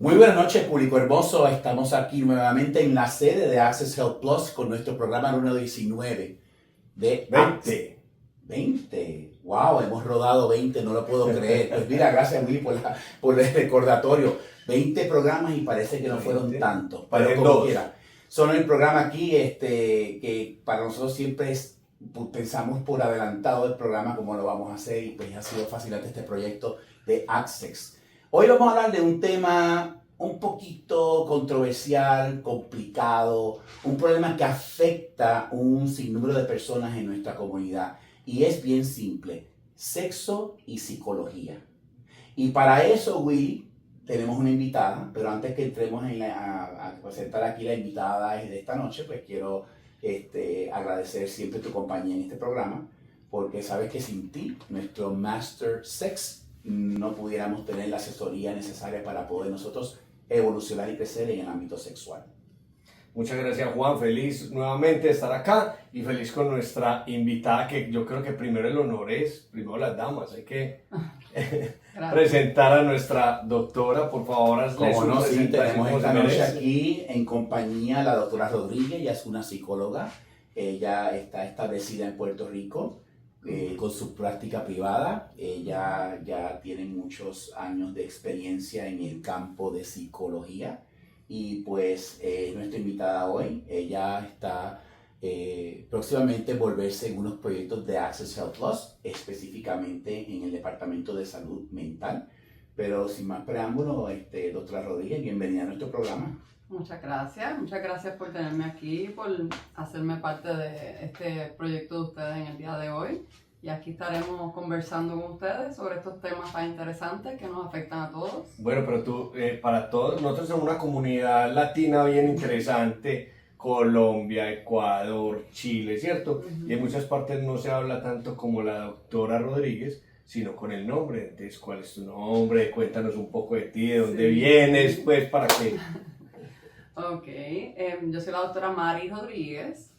Muy buenas noches, público hermoso. Estamos aquí nuevamente en la sede de Access Health Plus con nuestro programa número 19 de 20. 20. Wow, hemos rodado 20, no lo puedo creer. Pues mira, gracias Willy por el recordatorio. 20 programas y parece que no fueron tantos, pero como quiera. Son el programa aquí que para nosotros siempre es, pensamos por adelantado el programa como lo vamos a hacer y pues ha sido fascinante este proyecto de Access. Hoy vamos a hablar de un tema un poquito controversial, complicado, un problema que afecta un sinnúmero de personas en nuestra comunidad y es bien simple, sexo y psicología. Y para eso, Willy, tenemos una invitada, pero antes que entremos a presentar aquí la invitada de esta noche, pues quiero agradecer siempre tu compañía en este programa, porque sabes que sin ti, nuestro Master Sex, no pudiéramos tener la asesoría necesaria para poder nosotros evolucionar y crecer en el ámbito sexual. Muchas gracias, Juan. Feliz nuevamente de estar acá y feliz con nuestra invitada, que yo creo que primero el honor es, primero las damas. Hay que presentar a nuestra doctora, por favor, hazle su no, sí, tenemos esta noche merece. aquí en compañía la doctora Rodríguez. Ella es una psicóloga, ella está establecida en Puerto Rico con su práctica privada. Ella ya tiene muchos años de experiencia en el campo de psicología y pues nuestra invitada hoy. Ella está próximamente volverse en unos proyectos de Access Health Plus, específicamente en el Departamento de Salud Mental. Pero sin más preámbulo, doctora Rodríguez, bienvenida a nuestro programa. Muchas gracias por tenerme aquí, por hacerme parte de este proyecto de ustedes en el día de hoy. Y aquí estaremos conversando con ustedes sobre estos temas tan interesantes que nos afectan a todos. Bueno, pero tú, para todos, nosotros somos una comunidad latina bien interesante, Colombia, Ecuador, Chile, ¿cierto? Y en muchas partes no se habla tanto como la doctora Rodríguez, sino con el nombre. Entonces, ¿cuál es tu nombre? Cuéntanos un poco de ti, de dónde vienes, pues, para que... Ok, yo soy la doctora Mari Rodríguez.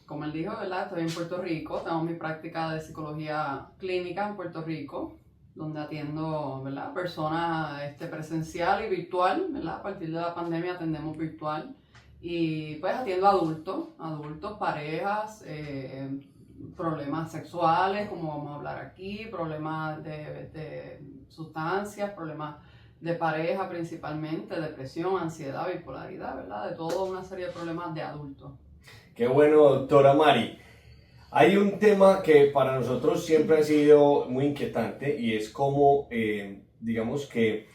Como él dijo, ¿verdad? Estoy en Puerto Rico, tengo mi práctica de psicología clínica en Puerto Rico, donde atiendo, ¿verdad?, personas presencial y virtual, ¿verdad? A partir de la pandemia atendemos virtual y pues atiendo adultos, parejas, problemas sexuales, como vamos a hablar aquí, problemas de sustancias, problemas de pareja principalmente, depresión, ansiedad, bipolaridad, ¿verdad? De toda una serie de problemas de adultos. Qué bueno, doctora Mari. Hay un tema que para nosotros siempre ha sido muy inquietante y es cómo, digamos que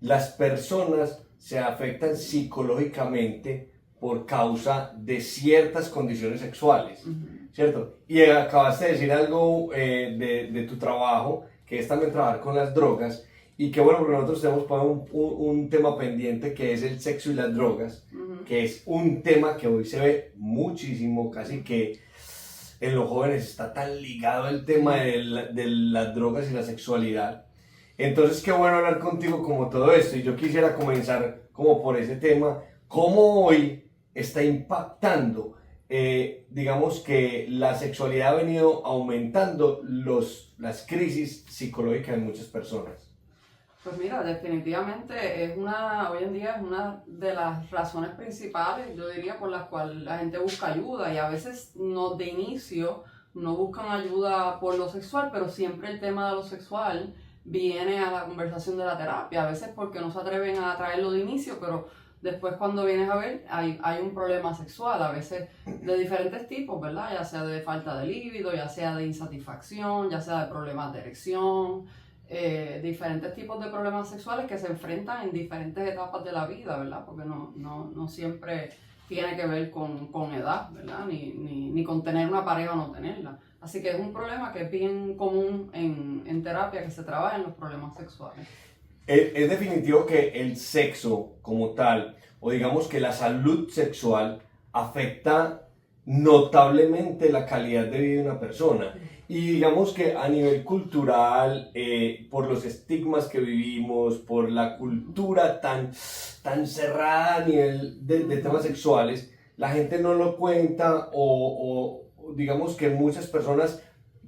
las personas se afectan psicológicamente por causa de ciertas condiciones sexuales, ¿cierto? Y acabaste de decir algo de tu trabajo, que es también trabajar con las drogas. Y qué bueno, porque nosotros tenemos un tema pendiente que es el sexo y las drogas, que es un tema que hoy se ve muchísimo, casi que en los jóvenes está tan ligado el tema de las drogas y la sexualidad. Entonces, qué bueno hablar contigo como todo esto. Y yo quisiera comenzar como por ese tema, cómo hoy está impactando, digamos que la sexualidad ha venido aumentando las crisis psicológicas en muchas personas. Pues mira, definitivamente hoy en día es una de las razones principales, yo diría, por las cuales la gente busca ayuda y a veces de inicio no buscan ayuda por lo sexual, pero siempre el tema de lo sexual viene a la conversación de la terapia, a veces porque no se atreven a traerlo de inicio, pero después cuando vienes a ver hay un problema sexual, a veces de diferentes tipos, ¿verdad? Ya sea de falta de líbido, ya sea de insatisfacción, ya sea de problemas de erección, diferentes tipos de problemas sexuales que se enfrentan en diferentes etapas de la vida, ¿verdad? Porque no siempre tiene que ver con edad, ¿verdad? Ni con tener una pareja o no tenerla. Así que es un problema que es bien común en terapia, que se trabaja en los problemas sexuales. Es definitivo que el sexo como tal, o digamos que la salud sexual, afecta notablemente la calidad de vida de una persona. Y digamos que a nivel cultural, por los estigmas que vivimos, por la cultura tan cerrada a nivel de temas sexuales, la gente no lo cuenta o digamos que muchas personas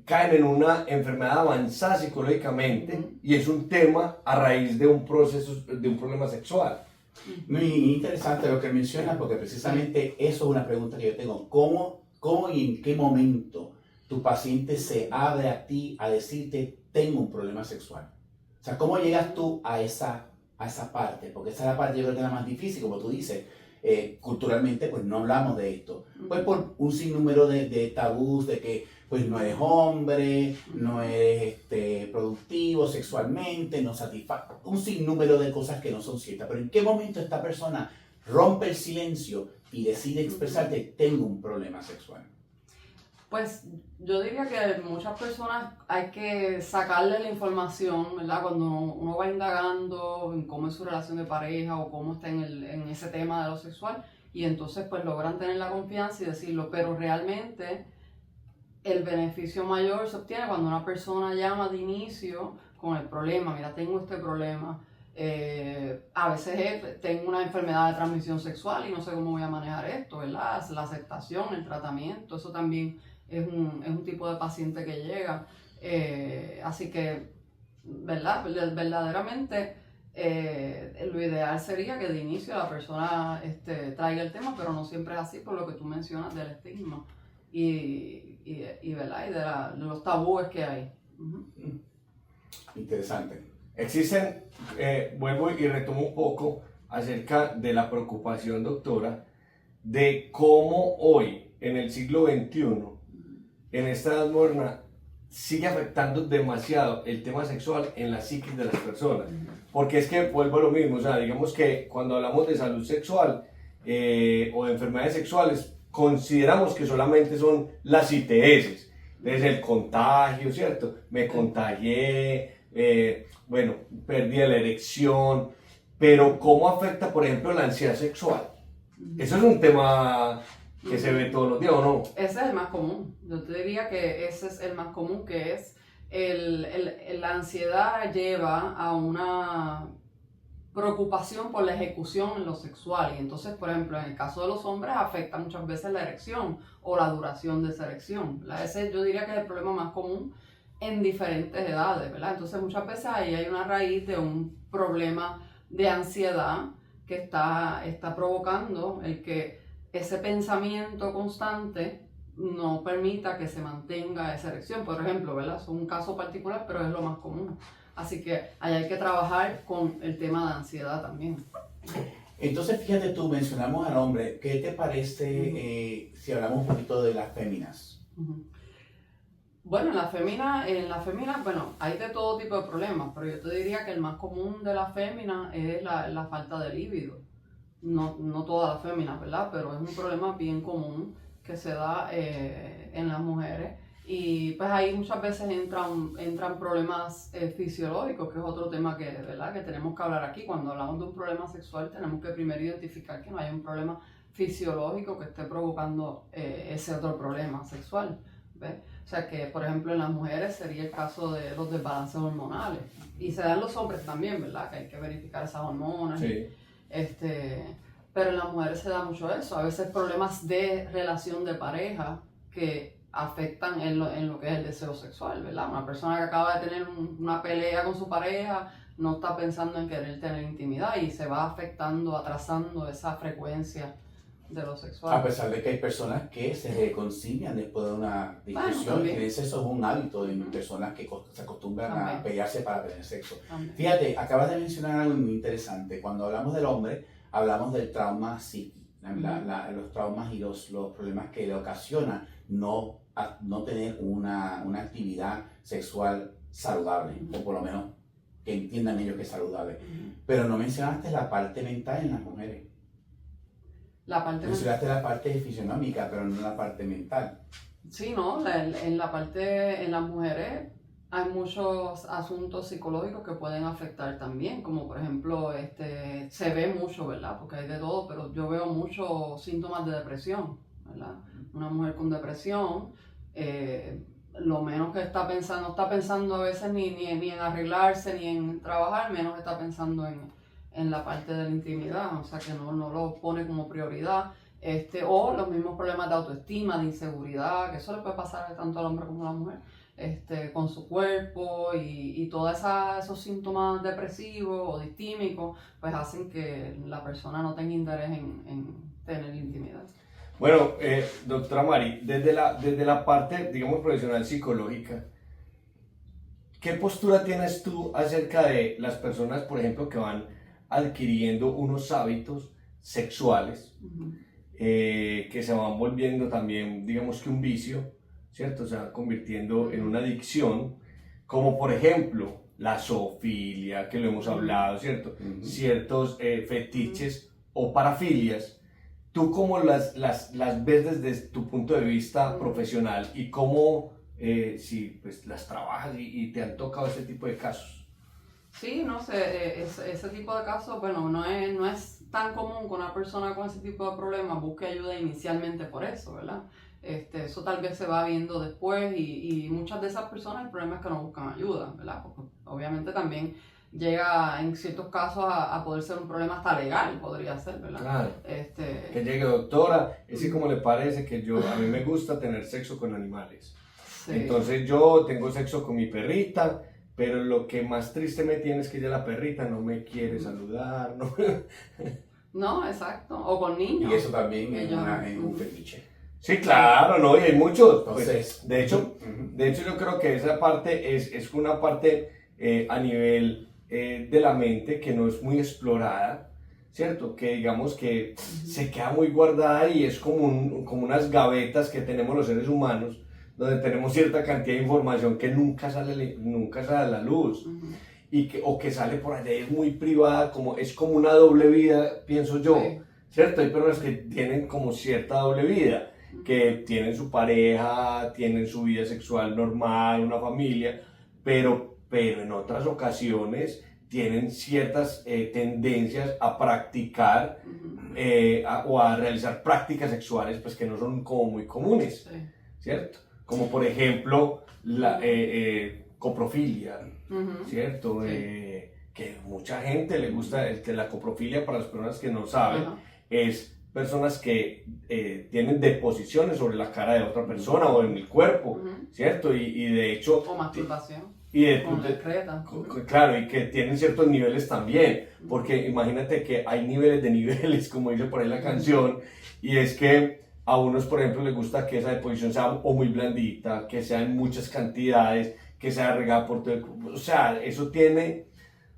caen en una enfermedad avanzada psicológicamente y es un tema a raíz de un proceso, de un problema sexual. Muy interesante lo que menciona, porque precisamente eso es una pregunta que yo tengo. ¿Cómo y en qué momento tu paciente se abre a ti a decirte, tengo un problema sexual? O sea, ¿cómo llegas tú a esa parte? Porque esa es la parte yo creo que es la más difícil, como tú dices. Culturalmente pues no hablamos de esto, pues por un sinnúmero de tabús de que pues no eres hombre, no eres productivo sexualmente, no satisface, un sinnúmero de cosas que no son ciertas. Pero ¿en qué momento esta persona rompe el silencio y decide expresarte, tengo un problema sexual? Pues yo diría que muchas personas hay que sacarle la información, ¿verdad? Cuando uno va indagando en cómo es su relación de pareja o cómo está en ese tema de lo sexual, y entonces pues logran tener la confianza y decirlo, pero realmente el beneficio mayor se obtiene cuando una persona llama de inicio con el problema, mira, tengo este problema. A veces tengo una enfermedad de transmisión sexual y no sé cómo voy a manejar esto, ¿verdad? La aceptación, el tratamiento, eso también es un tipo de paciente que llega. Así que, ¿verdad? Verdaderamente lo ideal sería que de inicio la persona traiga el tema, pero no siempre es así por lo que tú mencionas del estigma ¿verdad? Y de los tabúes que hay. Interesante. Existen, vuelvo y retomo un poco acerca de la preocupación, doctora, de cómo hoy, en el siglo XXI, en esta edad moderna, sigue afectando demasiado el tema sexual en la psiquis de las personas. Porque es que vuelvo a lo mismo, o sea, digamos que cuando hablamos de salud sexual o de enfermedades sexuales, consideramos que solamente son las ITS, desde el contagio, ¿cierto? Me contagié, bueno, perdí la erección, pero ¿cómo afecta, por ejemplo, la ansiedad sexual? Eso es un tema que se ve todos los días, ¿o no? Ese es el más común. Yo te diría que ese es el más común, que es la ansiedad lleva a una preocupación por la ejecución en lo sexual. Y entonces, por ejemplo, en el caso de los hombres afecta muchas veces la erección o la duración de esa erección, ¿verdad? Ese yo diría que es el problema más común en diferentes edades, ¿verdad? Entonces muchas veces ahí hay una raíz de un problema de ansiedad que está provocando el que ese pensamiento constante no permita que se mantenga esa erección. Por ejemplo, ¿verdad? Es un caso particular, pero es lo más común. Así que ahí hay que trabajar con el tema de ansiedad también. Entonces, fíjate tú, mencionamos al hombre. ¿Qué te parece si hablamos un poquito de las féminas? Bueno, en la fémina, bueno, hay de todo tipo de problemas, pero yo te diría que el más común de la fémina es la falta de líbido. No todas las féminas, ¿verdad? Pero es un problema bien común que se da en las mujeres. Y pues ahí muchas veces entran problemas fisiológicos, que es otro tema que, ¿verdad? Que tenemos que hablar aquí. Cuando hablamos de un problema sexual tenemos que primero identificar que no hay un problema fisiológico que esté provocando ese otro problema sexual, ¿ves? O sea que, por ejemplo, en las mujeres sería el caso de los desbalances hormonales. Y se da en los hombres también, ¿verdad? Que hay que verificar esas hormonas. Sí. Pero en las mujeres se da mucho eso. A veces problemas de relación de pareja que afectan en lo que es el deseo sexual, ¿verdad? Una persona que acaba de tener una pelea con su pareja no está pensando en querer tener intimidad y se va afectando, atrasando esa frecuencia de lo sexual. A pesar de que hay personas que se reconcilian después de una discusión, Bueno, y eso es un hábito de personas que se acostumbran También. a pelearse para tener sexo. También. Fíjate, acabas de mencionar algo muy interesante. Cuando hablamos del hombre, hablamos del trauma psíquico, los traumas y los problemas que le ocasionan no tener una actividad sexual saludable, o por lo menos que entiendan ellos que es saludable. Pero no mencionaste la parte mental en las mujeres. Mencionaste la parte fisionómica, pero no la parte mental. Sí, ¿no? En las mujeres hay muchos asuntos psicológicos que pueden afectar también, como por ejemplo, se ve mucho, ¿verdad? Porque hay de todo, pero yo veo muchos síntomas de depresión, ¿verdad? Una mujer con depresión, lo menos que está pensando, no está pensando a veces ni en arreglarse, ni en trabajar, menos está pensando en la parte de la intimidad, o sea que no lo pone como prioridad. O los mismos problemas de autoestima, de inseguridad, que eso le puede pasar tanto al hombre como a la mujer. con su cuerpo y todos esos síntomas depresivos o distímicos pues hacen que la persona no tenga interés en tener intimidad. Bueno, doctora Mari, desde la parte, digamos, profesional psicológica, ¿qué postura tienes tú acerca de las personas, por ejemplo, que van adquiriendo unos hábitos sexuales que se van volviendo también, digamos que un vicio, ¿cierto? Se van convirtiendo en una adicción, como por ejemplo la zoofilia, que lo hemos hablado, ¿cierto? Ciertos fetiches o parafilias. ¿Tú cómo las ves desde tu punto de vista profesional y cómo si pues, las trabajas y te han tocado ese tipo de casos? Sí, no sé, ese tipo de casos, bueno, no es tan común que una persona con ese tipo de problemas busque ayuda inicialmente por eso, ¿verdad? Eso tal vez se va viendo después y muchas de esas personas el problema es que no buscan ayuda, ¿verdad? Porque obviamente también llega en ciertos casos a poder ser un problema hasta legal, podría ser, ¿verdad? Claro. Que llegue, doctora, es que como le parece que a mí me gusta tener sexo con animales. Sí. Entonces yo tengo sexo con mi perrita, pero lo que más triste me tiene es que ya la perrita no me quiere saludar, ¿no? No, exacto, o con niños. Y eso también es un fetiche. Sí, claro, ¿no? Y hay muchos. Entonces, pues, de hecho yo creo que esa parte es una parte a nivel de la mente que no es muy explorada, ¿cierto? Que digamos que se queda muy guardada y es como unas gavetas que tenemos los seres humanos, donde tenemos cierta cantidad de información que nunca sale a la luz. O que sale por allá y es muy privada, es como una doble vida, pienso yo, sí. ¿Cierto? Hay personas que tienen como cierta doble vida, que tienen su pareja, tienen su vida sexual normal, una familia, pero en otras ocasiones tienen ciertas tendencias a practicar o a realizar prácticas sexuales pues, que no son como muy comunes, sí. ¿Cierto? Como por ejemplo la coprofilia, ¿cierto? Sí. Que mucha gente le gusta, la coprofilia, para las personas que no saben, es personas que tienen deposiciones sobre la cara de otra persona o en el cuerpo, ¿cierto? Y de hecho... O masturbación. Claro, y que tienen ciertos niveles también, porque imagínate que hay niveles de niveles, como dice por ahí la canción, y es que a unos, por ejemplo, les gusta que esa deposición sea o muy blandita, que sea en muchas cantidades, que sea regada por todo el cuerpo. O sea, eso tiene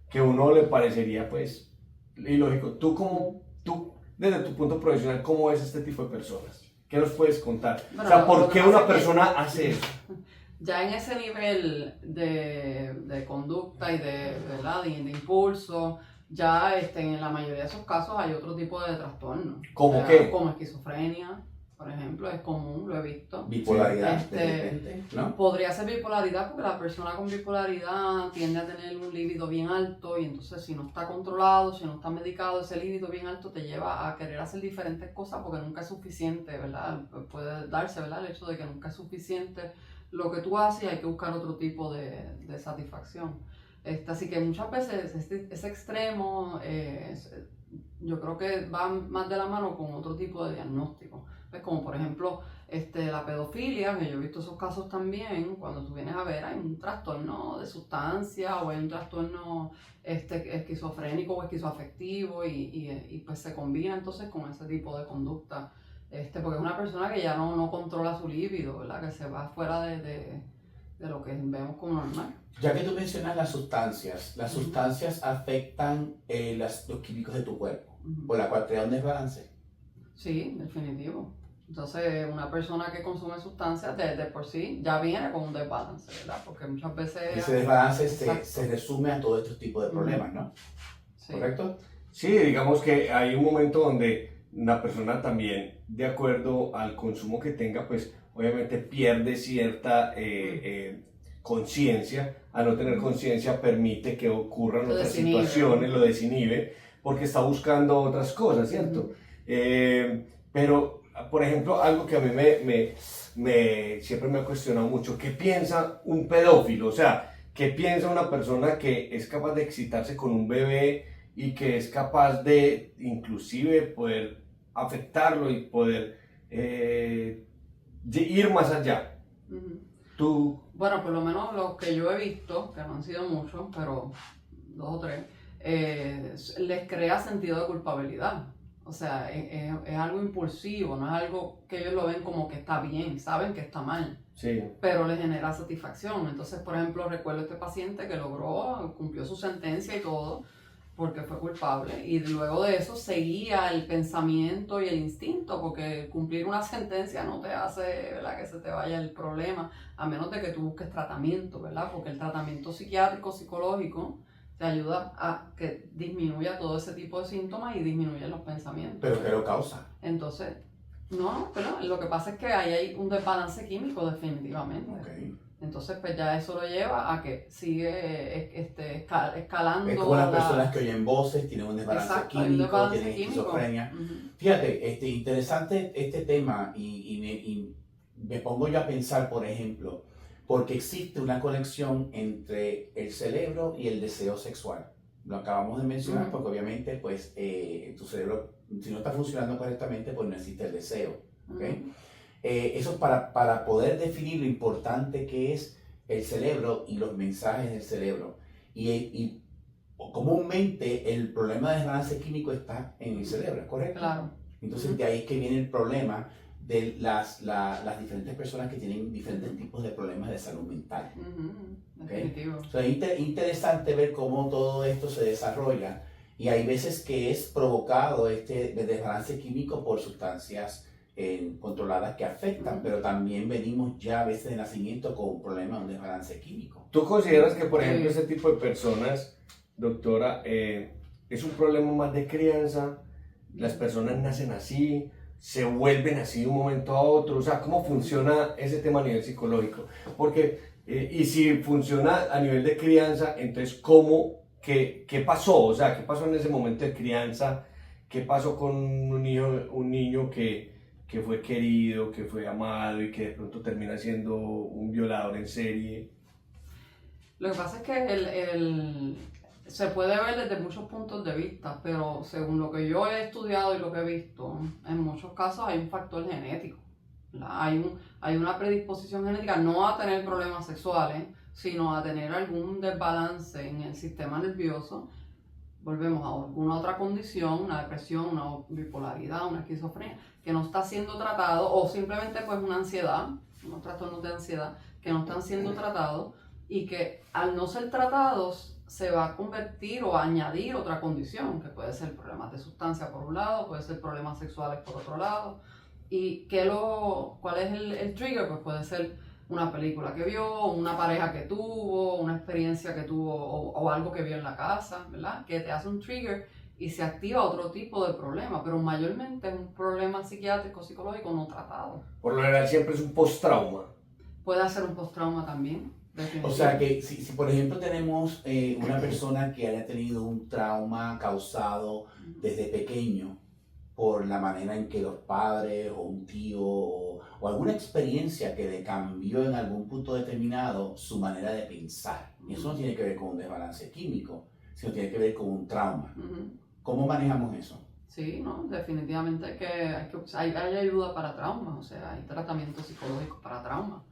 que a uno le parecería, pues, ilógico. Tú, desde tu punto profesional, ¿cómo ves este tipo de personas? ¿Qué nos puedes contar? Bueno, o sea, ¿por qué una persona hace eso? Ya en ese nivel de conducta y ¿verdad? de impulso, ya en la mayoría de esos casos hay otro tipo de trastorno. ¿Cómo qué? Como esquizofrenia, por ejemplo, es común, lo he visto. Bipolaridad, ¿no? Podría ser bipolaridad porque la persona con bipolaridad tiende a tener un líbido bien alto y entonces si no está controlado, si no está medicado, ese líbido bien alto te lleva a querer hacer diferentes cosas porque nunca es suficiente, ¿verdad? Puede darse, ¿verdad? El hecho de que nunca es suficiente lo que tú haces y hay que buscar otro tipo de satisfacción. Así que muchas veces ese extremo yo creo que va más de la mano con otro tipo de diagnóstico. Pues como por ejemplo la pedofilia, que yo he visto esos casos también, cuando tú vienes a ver hay un trastorno de sustancia o hay un trastorno esquizofrénico o esquizoafectivo y pues se combina entonces con ese tipo de conducta. Porque es una persona que ya no controla su líbido, ¿verdad? Que se va fuera de lo que vemos como normal. Ya que tú mencionas las sustancias afectan los químicos de tu cuerpo, por la cual crea un desbalance. Sí, definitivo. Entonces, una persona que consume sustancias de por sí ya viene con un desbalance, ¿verdad? Porque muchas veces... Ese desbalance se resume a todo este tipo de problemas, ¿no? Sí. ¿Correcto? Sí, digamos que hay un momento donde una persona también, de acuerdo al consumo que tenga, pues obviamente pierde cierta conciencia. Al no tener conciencia permite que ocurran otras situaciones, lo desinhibe, porque está buscando otras cosas, ¿cierto? Pero, por ejemplo, algo que a mí siempre me ha cuestionado mucho, ¿qué piensa un pedófilo? O sea, ¿qué piensa una persona que es capaz de excitarse con un bebé y que es capaz de inclusive poder afectarlo y poder ir más allá? Tú... Bueno, por lo menos los que yo he visto, que no han sido muchos, pero 2 o 3, les crea sentido de culpabilidad. O sea, es algo impulsivo, no es algo que ellos lo ven como que está bien, saben que está mal, Sí. pero les genera satisfacción. Entonces, por ejemplo, recuerdo este paciente que logró, cumplió su sentencia y todo, porque fue culpable, y luego de eso seguía el pensamiento y el instinto, porque cumplir una sentencia no te hace, ¿verdad?, que se te vaya el problema, a menos de que tú busques tratamiento, ¿verdad? Porque el tratamiento psiquiátrico, psicológico, te ayuda a que disminuya todo ese tipo de síntomas y disminuya los pensamientos. ¿Pero qué lo causa? Entonces, no, pero lo que pasa es que ahí hay un desbalance químico definitivamente. Okay. Entonces, pues ya eso lo lleva a que sigue escalando. Es como las personas que oyen voces, tienen un desbalance Exacto, hay un químico, desbalance tienen químico. esquizofrenia. Uh-huh. Fíjate, interesante este tema y me pongo yo a pensar, por ejemplo, porque existe una conexión entre el cerebro y el deseo sexual. Lo acabamos de mencionar, Uh-huh. porque obviamente pues tu cerebro, si no está funcionando correctamente, pues no existe el deseo. ¿Okay? Uh-huh. Eso es para poder definir lo importante que es el cerebro y los mensajes del cerebro. Y comúnmente el problema de desbalance químico está en el cerebro, ¿correcto? Claro. Entonces de ahí es que viene el problema de las diferentes personas que tienen diferentes tipos de problemas de salud mental. Uh-huh. ¿Okay? Definitivo. So, es interesante ver cómo todo esto se desarrolla y hay veces que es provocado este desbalance químico por sustancias controladas que afectan, pero también venimos ya a veces de nacimiento con un problema de un desbalance químico. ¿Tú consideras que, por ejemplo, ese tipo de personas, doctora, es un problema más de crianza? Las personas nacen así, se vuelven así de un momento a otro, o sea, ¿cómo funciona ese tema a nivel psicológico? Porque, y si funciona a nivel de crianza, entonces, qué pasó? O sea, ¿qué pasó en ese momento de crianza? ¿Qué pasó con un niño que fue querido, que fue amado y que de pronto termina siendo un violador en serie? Lo que pasa es que se puede ver desde muchos puntos de vista, pero según lo que yo he estudiado y lo que he visto, en muchos casos hay un factor genético. Hay una predisposición genética no a tener problemas sexuales, sino a tener algún desbalance en el sistema nervioso. Volvemos a alguna otra condición, una depresión, una bipolaridad, una esquizofrenia, que no está siendo tratado, o simplemente pues una ansiedad, unos trastornos de ansiedad que no están siendo tratados y que al no ser tratados se va a convertir o a añadir otra condición, que puede ser problemas de sustancia por un lado, puede ser problemas sexuales por otro lado. ¿Y cuál es el trigger? Pues puede ser una película que vio, una pareja que tuvo, una experiencia que tuvo o algo que vio en la casa, ¿verdad? Que te hace un trigger y se activa otro tipo de problema, pero mayormente es un problema psiquiátrico, psicológico no tratado. Por lo general siempre es un post-trauma. Puede ser un post-trauma también. O sea que si por ejemplo tenemos una persona que haya tenido un trauma causado desde pequeño, por la manera en que los padres o un tío o alguna experiencia que le cambió en algún punto determinado su manera de pensar. Y eso no tiene que ver con un desbalance químico, sino tiene que ver con un trauma. ¿Cómo manejamos eso? Sí, no, definitivamente hay ayuda para traumas, o sea, hay tratamiento psicológico para traumas.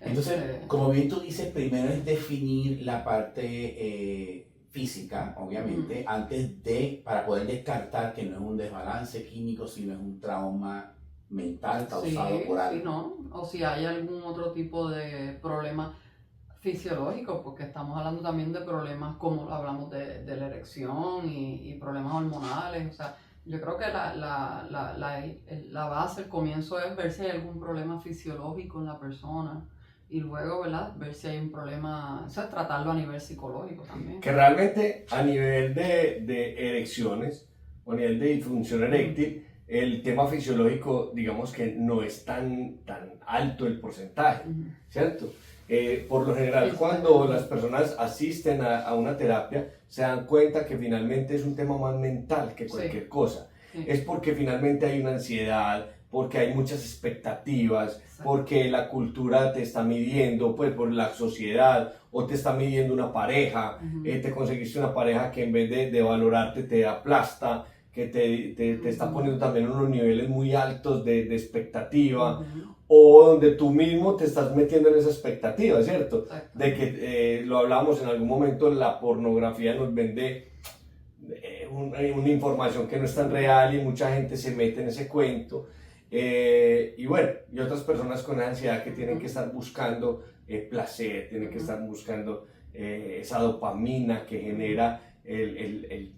Entonces, como bien tú dices, primero es definir la parte física, obviamente, para poder descartar que no es un desbalance químico, sino es un trauma mental causado por algo. Sí, ¿no? O si hay algún otro tipo de problema fisiológico, porque estamos hablando también de problemas como hablamos de la erección y problemas hormonales, o sea, yo creo que la base, el comienzo es ver si hay algún problema fisiológico en la persona. Y luego, ¿verdad? Ver si hay un problema, o sea, tratarlo a nivel psicológico también. Que realmente a nivel de erecciones o a nivel de disfunción eréctil, el tema fisiológico, digamos que no es tan alto el porcentaje, ¿cierto? Por lo general, cuando las personas asisten a una terapia, se dan cuenta que finalmente es un tema más mental que cualquier cosa. Sí. Es porque finalmente hay una ansiedad, porque hay muchas expectativas, exacto, porque la cultura te está midiendo, pues por la sociedad, o te está midiendo una pareja, te conseguiste una pareja que en vez de valorarte te aplasta, que te está poniendo también unos niveles muy altos de expectativa, o donde tú mismo te estás metiendo en esa expectativa, ¿cierto? Exacto. De que, lo hablamos en algún momento, la pornografía nos vende una información que no es tan real y mucha gente se mete en ese cuento. Y bueno, y otras personas con ansiedad que tienen que estar buscando placer, tienen que estar buscando esa dopamina que genera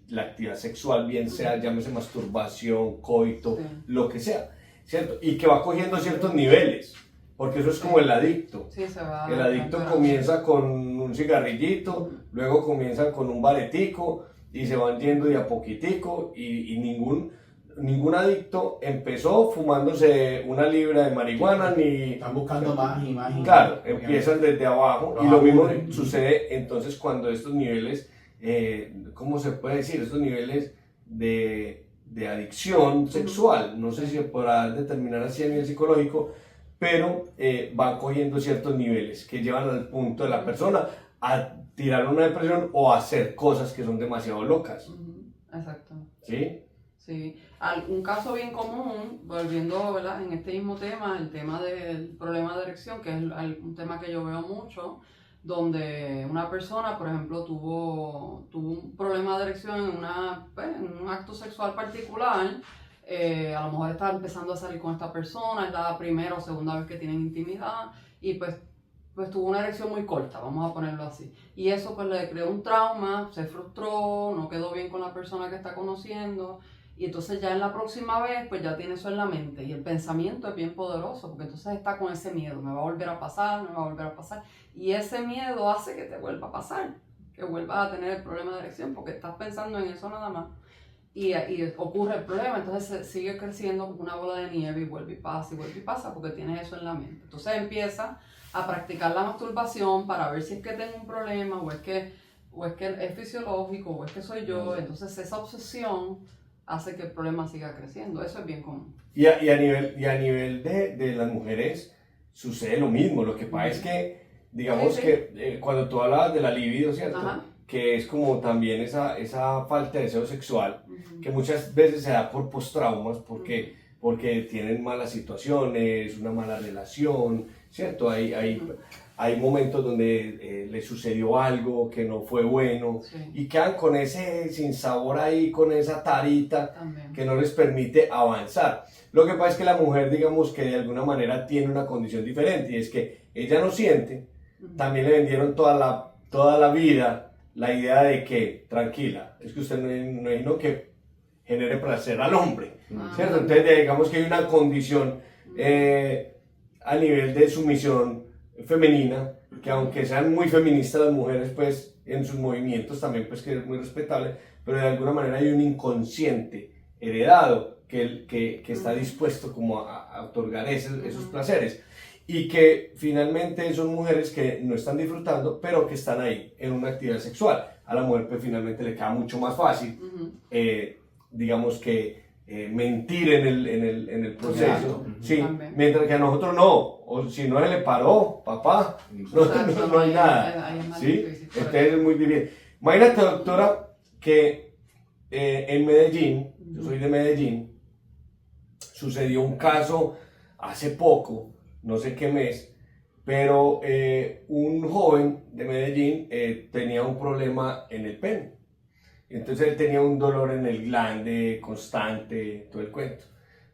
la actividad sexual, bien sea, llámese masturbación, coito, Sí. lo que sea, ¿cierto? Y que va cogiendo ciertos niveles, porque eso es como el adicto. Sí, se va. El adicto comienza con un cigarrillito, luego comienza con un baretico y se van yendo de a poquitico y ningún adicto empezó fumándose una libra de marihuana ni... Están buscando más y más y más. Claro, Porque empiezan desde abajo y lo mismo sucede entonces cuando estos niveles, ¿cómo se puede decir? Estos niveles de adicción sexual, no sé si se podrá determinar así a nivel psicológico, pero van cogiendo ciertos niveles que llevan al punto de la persona a tirar una depresión o a hacer cosas que son demasiado locas. Exacto. ¿Sí? Sí. Un caso bien común, volviendo, ¿verdad?, en este mismo tema, el tema del problema de erección, que es un tema que yo veo mucho, donde una persona, por ejemplo, tuvo un problema de erección en un acto sexual particular. A lo mejor está empezando a salir con esta persona, es la primera o segunda vez que tienen intimidad y pues tuvo una erección muy corta, vamos a ponerlo así. Y eso pues le creó un trauma, se frustró, no quedó bien con la persona que está conociendo y entonces ya en la próxima vez pues ya tiene eso en la mente y el pensamiento es bien poderoso porque entonces está con ese miedo, me va a volver a pasar, me va a volver a pasar y ese miedo hace que te vuelva a pasar, que vuelvas a tener el problema de erección porque estás pensando en eso nada más. Y ocurre el problema, entonces sigue creciendo como una bola de nieve y vuelve y pasa porque tienes eso en la mente. Entonces empieza a practicar la masturbación para ver si es que tengo un problema o es que es fisiológico o es que soy yo. Entonces esa obsesión hace que el problema siga creciendo. Eso es bien común. Y a nivel de las mujeres sucede lo mismo. Lo que pasa es que, digamos que cuando tú hablabas de la libido, ¿cierto? Ajá. Que es como también esa falta de deseo sexual, que muchas veces se da por postraumas, porque tienen malas situaciones, una mala relación, ¿cierto? Hay momentos donde les sucedió algo que no fue bueno y quedan con ese sinsabor ahí, con esa tarita que no les permite avanzar. Lo que pasa es que la mujer, digamos que de alguna manera tiene una condición diferente y es que ella no siente, también le vendieron toda la vida la idea de que, tranquila, es que usted no es no que genere placer al hombre, ¿cierto? Entonces digamos que hay una condición a nivel de sumisión femenina, que aunque sean muy feministas las mujeres, pues en sus movimientos también, pues que es muy respetable, pero de alguna manera hay un inconsciente heredado que está dispuesto como a otorgar esos placeres. Y que finalmente son mujeres que no están disfrutando, pero que están ahí en una actividad sexual. A la mujer pues finalmente le queda mucho más fácil, digamos que mentir en el proceso, sí, mientras que a nosotros no, o si no le paró, papá, no hay nada, ¿sí? Entonces es muy difícil. Imagínate, doctora, que en Medellín, yo soy de Medellín, sucedió un caso hace poco, no sé qué mes, pero un joven de Medellín tenía un problema en el pene. Entonces él tenía un dolor en el glande constante, todo el cuento.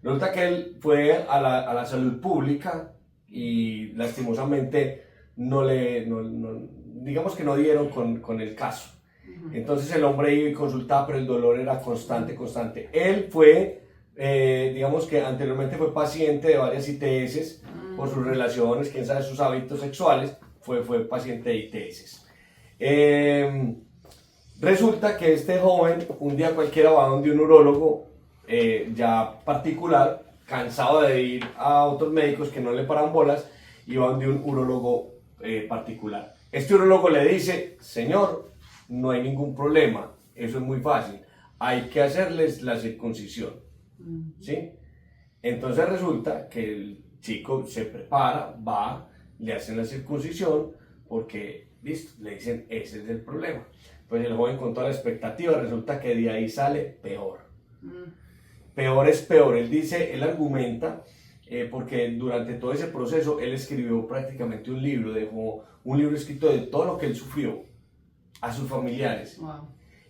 Resulta que él fue a la salud pública y lastimosamente digamos que no dieron con el caso. Entonces el hombre iba y consultaba, pero el dolor era constante. Él fue, digamos que anteriormente fue paciente de varias ITS, por sus relaciones, quién sabe, sus hábitos sexuales, fue paciente de ITS. Resulta que este joven, un día cualquiera va donde un urólogo ya particular, cansado de ir a otros médicos que no le paran bolas, y va donde un urólogo particular. Este urólogo le dice, señor, no hay ningún problema, eso es muy fácil, hay que hacerles la circuncisión, ¿sí? Entonces resulta que el chico se prepara, va, le hacen la circuncisión porque, listo, le dicen, ese es el problema. Pues el joven con toda la expectativa, resulta que de ahí sale peor. Peor es peor. Él argumenta porque durante todo ese proceso él escribió prácticamente un libro, dejó un libro escrito de todo lo que él sufrió a sus familiares. Wow.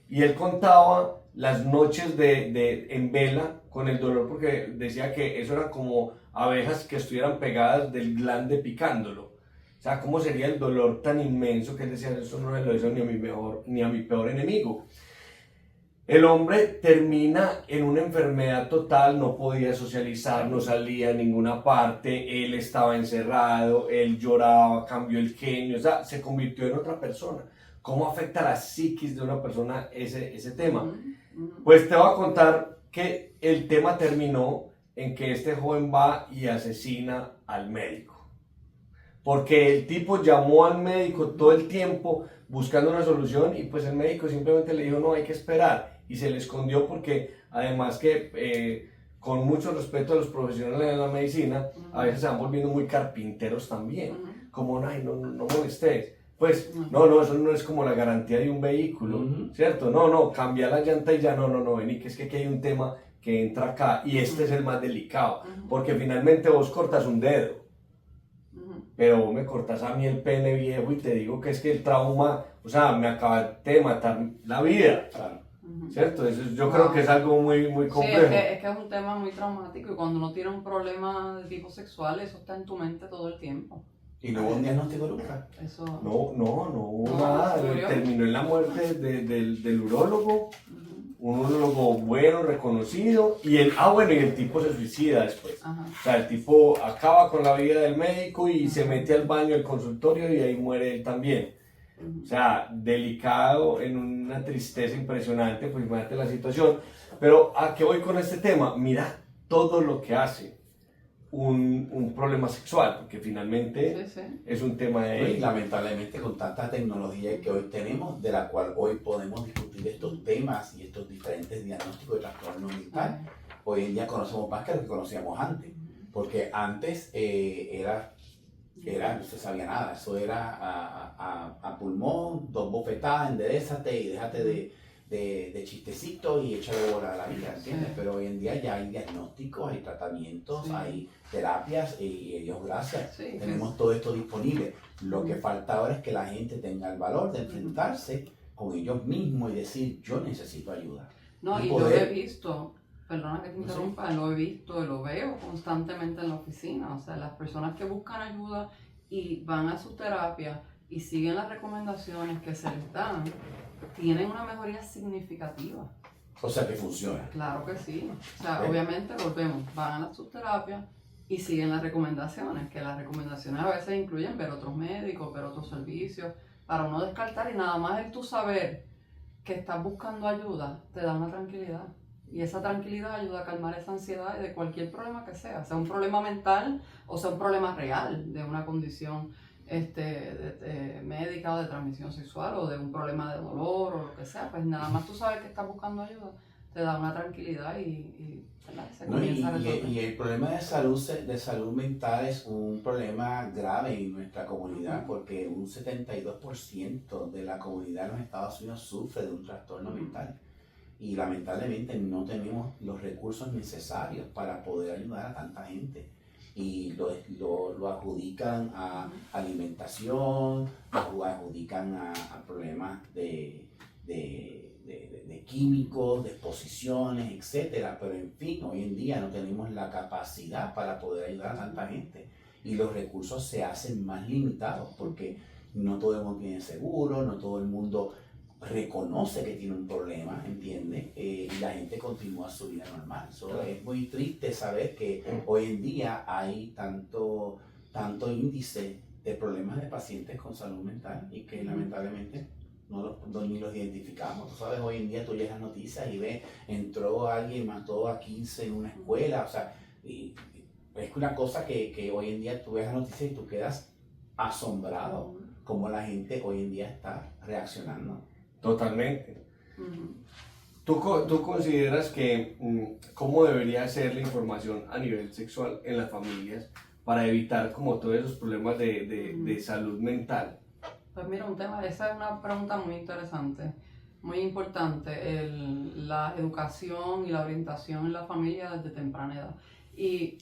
Y él contaba las noches en vela con el dolor, porque decía que eso eran como abejas que estuvieran pegadas del glande picándolo. O sea, ¿cómo sería el dolor tan inmenso que él decía? Eso no me lo hizo ni a mi peor enemigo. El hombre termina en una enfermedad total, no podía socializar, no salía a ninguna parte, él estaba encerrado, él lloraba, cambió el genio, o sea, se convirtió en otra persona. ¿Cómo afecta la psiquis de una persona ese tema? Pues te voy a contar que el tema terminó en que este joven va y asesina al médico. Porque el tipo llamó al médico todo el tiempo buscando una solución y pues el médico simplemente le dijo no, hay que esperar. Y se le escondió porque además que con mucho respeto a los profesionales de la medicina, a veces se van volviendo muy carpinteros también. Como, ay, no molestes. Pues, no, eso no es como la garantía de un vehículo, ¿cierto? No, cambia la llanta y ya, no, vení, que es que aquí hay un tema que entra acá y este es el más delicado, porque finalmente vos cortas un dedo, pero vos me cortas a mí el pene viejo y te digo que es que el trauma, o sea, me acabaste de matar la vida, ¿cierto? Eso yo creo que es algo muy complejo. Sí, es que es un tema muy traumático y cuando uno tiene un problema de tipo sexual, eso está en tu mente todo el tiempo. ¿Y no hubo un diagnóstico nunca? Eso... No hubo nada. Terminó en la muerte del urólogo, un urólogo bueno, reconocido, y el tipo se suicida después. O sea, el tipo acaba con la vida del médico y se mete al baño del consultorio y ahí muere él también. O sea, delicado, en una tristeza impresionante, pues imagínate la situación. Pero ¿a qué voy con este tema? Mira todo lo que hace un problema sexual, porque finalmente es un tema de... Y lamentablemente con tanta tecnología que hoy tenemos, de la cual hoy podemos discutir estos temas y estos diferentes diagnósticos de trastorno mental, hoy en día conocemos más que lo que conocíamos antes, porque antes no se sabía nada, eso era a pulmón, 2 bofetadas, enderezate y déjate de chistecitos y échale bola a la vida, ¿entiendes? Pero hoy en día ya hay diagnósticos, hay tratamientos, hay terapias y Dios gracias, tenemos todo esto disponible. Lo que falta ahora es que la gente tenga el valor de enfrentarse con ellos mismos y decir, yo necesito ayuda. No, y yo he visto, perdona que te interrumpa, lo he visto y lo veo constantemente en la oficina, o sea, las personas que buscan ayuda y van a su terapia y siguen las recomendaciones que se les dan, tienen una mejoría significativa. O sea que funciona. Claro que sí. O sea, obviamente volvemos, van a sus terapias y siguen las recomendaciones, que las recomendaciones a veces incluyen ver otros médicos, ver otros servicios, para uno descartar y nada más el tú saber que estás buscando ayuda te da una tranquilidad. Y esa tranquilidad ayuda a calmar esa ansiedad de cualquier problema que sea un problema mental o sea un problema real de una condición médica o de transmisión sexual o de un problema de dolor o lo que sea, pues nada más tú sabes que estás buscando ayuda, te da una tranquilidad y se comienza a resolver. Y el problema de salud mental es un problema grave en nuestra comunidad porque un 72% de la comunidad en los Estados Unidos sufre de un trastorno mental. Y lamentablemente no tenemos los recursos necesarios para poder ayudar a tanta gente. Y lo adjudican a alimentación, lo adjudican a problemas de químicos, de exposiciones, etc. Pero en fin, hoy en día no tenemos la capacidad para poder ayudar a tanta gente. Y los recursos se hacen más limitados porque no todo el mundo tiene seguro, no todo el mundo reconoce que tiene un problema, ¿entiendes? Y la gente continúa su vida normal. Es muy triste saber que hoy en día hay tanto índice de problemas de pacientes con salud mental y que lamentablemente ni los identificamos. Tú sabes, hoy en día tú llegas a noticias y ves, entró alguien, mató a 15 en una escuela, o sea, y es una cosa que hoy en día tú ves las noticias y tú quedas asombrado cómo la gente hoy en día está reaccionando. Totalmente. ¿Tú consideras que cómo debería ser la información a nivel sexual en las familias para evitar como todos esos problemas de salud mental? Pues mira, esa es una pregunta muy interesante, muy importante, la educación y la orientación en la familia desde temprana edad. Y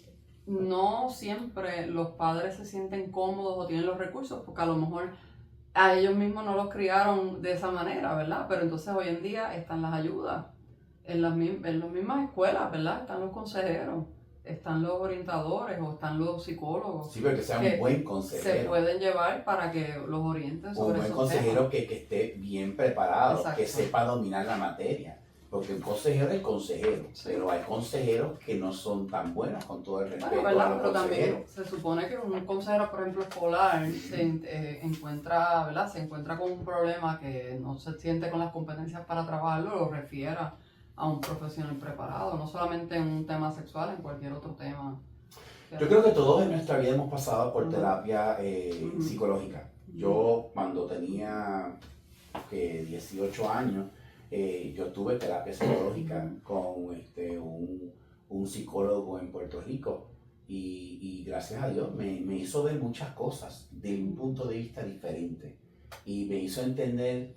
no siempre los padres se sienten cómodos o tienen los recursos, porque a lo mejor a ellos mismos no los criaron de esa manera, ¿verdad? Pero entonces hoy en día están las ayudas, en las mismas escuelas, ¿verdad? Están los consejeros, están los orientadores o están los psicólogos. Sí, pero que sea un buen consejero. Se pueden llevar para que los orienten sobre esos un buen consejero temas. que esté bien preparado, Exacto. que sepa dominar la materia. Porque un consejero es consejero, sí. Pero hay consejeros que no son tan buenos, con todo el respeto bueno, a los pero consejeros. también se supone que un consejero, por ejemplo, escolar encuentra, ¿verdad? Se encuentra con un problema que no se siente con las competencias para trabajarlo, lo refiera a un profesional preparado, no solamente en un tema sexual, en cualquier otro tema. Yo creo que todos en nuestra vida hemos pasado por terapia psicológica. Yo cuando tenía 18 años, yo tuve terapia psicológica con un psicólogo en Puerto Rico y gracias a Dios me hizo ver muchas cosas de un punto de vista diferente y me hizo entender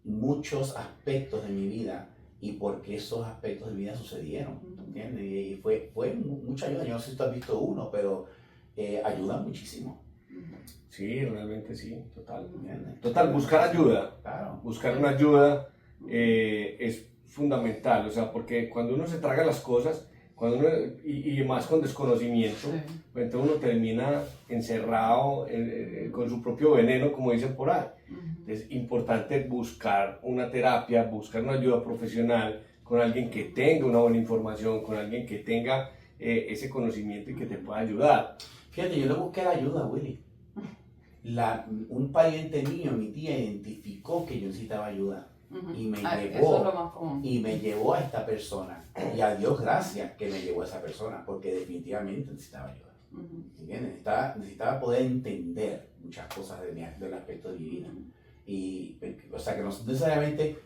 muchos aspectos de mi vida y por qué esos aspectos de mi vida sucedieron, ¿entiendes? Y fue mucha ayuda. Yo no sé si tú has visto uno, pero ayuda muchísimo. Sí, realmente sí, total. ¿Entiendes? Total, buscar ayuda. Claro. Buscar una ayuda es fundamental, o sea, porque cuando uno se traga las cosas, cuando uno, y más con desconocimiento, Sí. pues entonces uno termina encerrado con su propio veneno, como dicen por ahí. Es importante buscar una terapia, buscar una ayuda profesional con alguien que tenga una buena información, con alguien que tenga ese conocimiento y que te pueda ayudar. Fíjate, yo le busqué la ayuda, Willy. Un pariente mío, mi tía, identificó que yo necesitaba ayuda. Y me eso es lo más común. Y me llevó a esta persona. Y a Dios gracias que me llevó a esa persona, porque definitivamente necesitaba ayuda. ¿Entiendes? Necesitaba poder entender muchas cosas del aspecto de mi vida. Y, o sea, que no necesariamente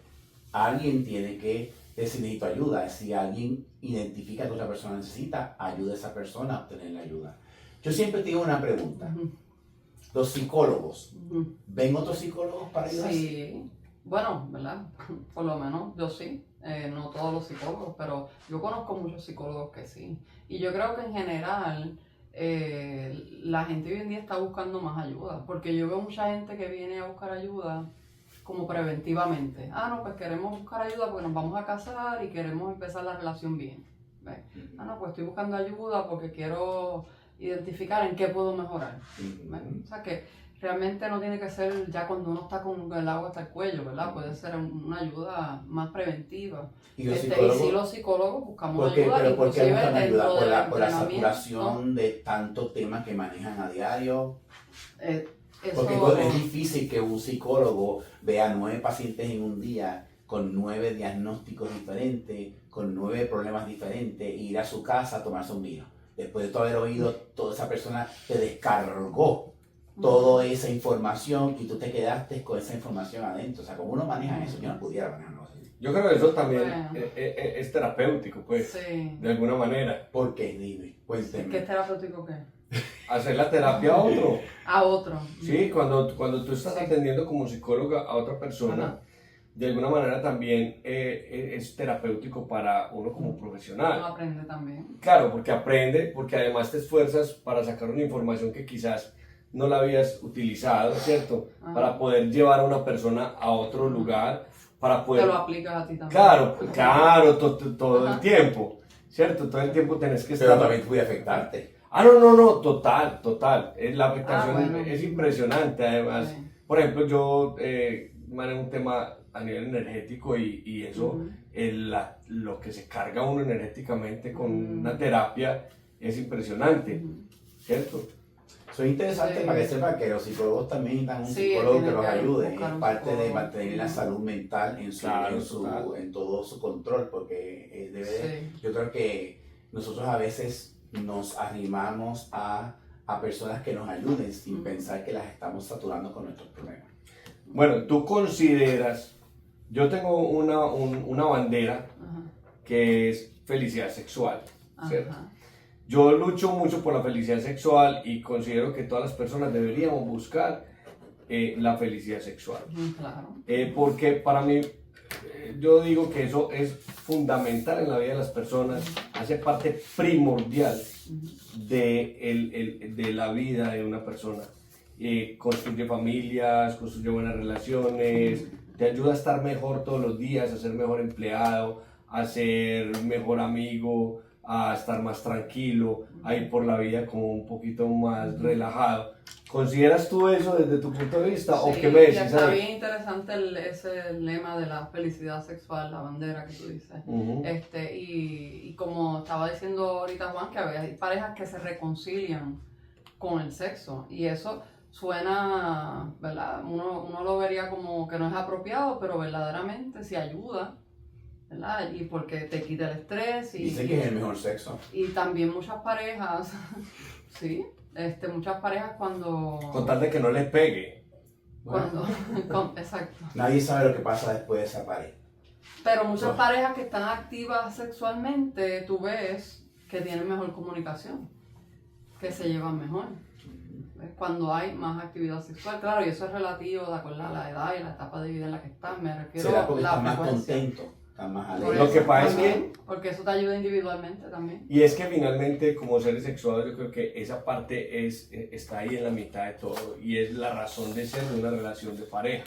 alguien tiene que decir necesito ayuda. Si alguien identifica que otra persona necesita, ayuda a esa persona a obtener la ayuda. Yo siempre tengo una pregunta. Los psicólogos, ¿ven otros psicólogos para ayudar? Sí, bueno, ¿verdad? Por lo menos yo sí, no todos los psicólogos, pero yo conozco muchos psicólogos que sí. Y yo creo que en general la gente hoy en día está buscando más ayuda, porque yo veo mucha gente que viene a buscar ayuda como preventivamente. No, pues queremos buscar ayuda porque nos vamos a casar y queremos empezar la relación bien. ¿Ves? No, pues estoy buscando ayuda porque quiero identificar en qué puedo mejorar. O sea que realmente no tiene que ser ya cuando uno está con el agua hasta el cuello, ¿verdad? Puede ser una ayuda más preventiva. Y sí, los psicólogos buscamos ayuda. ¿Pero por qué buscan ayuda? ¿Por la entrenamiento, saturación de tantos temas que manejan a diario? Eso, porque es difícil que un psicólogo vea 9 pacientes en un día con 9 diagnósticos diferentes, con 9 problemas diferentes, e ir a su casa a tomarse un vino. Después de todo haber oído, toda esa persona te descargó toda esa información y tú te quedaste con esa información adentro. O sea, ¿cómo uno maneja eso? Yo no pudiera manejarlo así. Yo creo que eso también es terapéutico, pues, sí. De alguna manera. ¿Por qué? Dime, cuénteme. ¿Qué es terapéutico qué? Hacer la terapia a otro. A otro. Sí, cuando tú estás atendiendo como psicóloga a otra persona, de alguna manera también es terapéutico para uno como profesional. Uno aprende también. Claro, porque además te esfuerzas para sacar una información que quizás no la habías utilizado, ¿cierto? Para poder llevar a una persona a otro lugar, para poder... Te lo aplicas a ti también. Claro, todo el tiempo, ¿cierto? Todo el tiempo tenés que estar... Pero también puede afectarte. No, total. La afectación bueno. es impresionante, además. Sí. Por ejemplo, yo manejo un tema a nivel energético y eso, lo que se carga uno energéticamente con una terapia es impresionante, ¿cierto? Eso es interesante para que sepan que los psicólogos también necesitan un psicólogo que los ayude. Es parte de mantener la salud mental en todo su control, porque yo creo que nosotros a veces nos arrimamos a personas que nos ayuden sin pensar que las estamos saturando con nuestros problemas. Bueno, tú consideras, yo tengo una bandera que es felicidad sexual, ¿cierto? Yo lucho mucho por la felicidad sexual y considero que todas las personas deberíamos buscar la felicidad sexual. Claro. Porque para mí yo digo que eso es fundamental en la vida de las personas, hace parte primordial de la vida de una persona. Construye familias, construye buenas relaciones, te ayuda a estar mejor todos los días, a ser mejor empleado, a ser mejor amigo, a estar más tranquilo, a ir por la vida como un poquito más relajado. ¿Consideras tú eso desde tu punto de vista? Sí, ¿O qué me decís? Está bien interesante ese lema de la felicidad sexual, la bandera que tú dices. Y como estaba diciendo ahorita Juan, que hay parejas que se reconcilian con el sexo y eso suena, ¿verdad? Uno lo vería como que no es apropiado, pero verdaderamente sí ayuda, ¿verdad? Y porque te quita el estrés. Dice que es el mejor sexo. Y también muchas parejas, sí, muchas parejas cuando... Con tal de que no les pegue. Exacto. Nadie sabe lo que pasa después de esa pareja. Pero muchas parejas que están activas sexualmente, tú ves que tienen mejor comunicación, que se llevan mejor. Cuando hay más actividad sexual, claro, y eso es relativo de acuerdo a la edad y la etapa de vida en la que están, me refiero ¿Será porque a están la más frecuencia. contentos, están más Por alegres? Lo que eso pasa es también, porque eso te ayuda individualmente también. Y es que finalmente como seres sexuales yo creo que esa parte está ahí en la mitad de todo y es la razón de ser de una relación de pareja.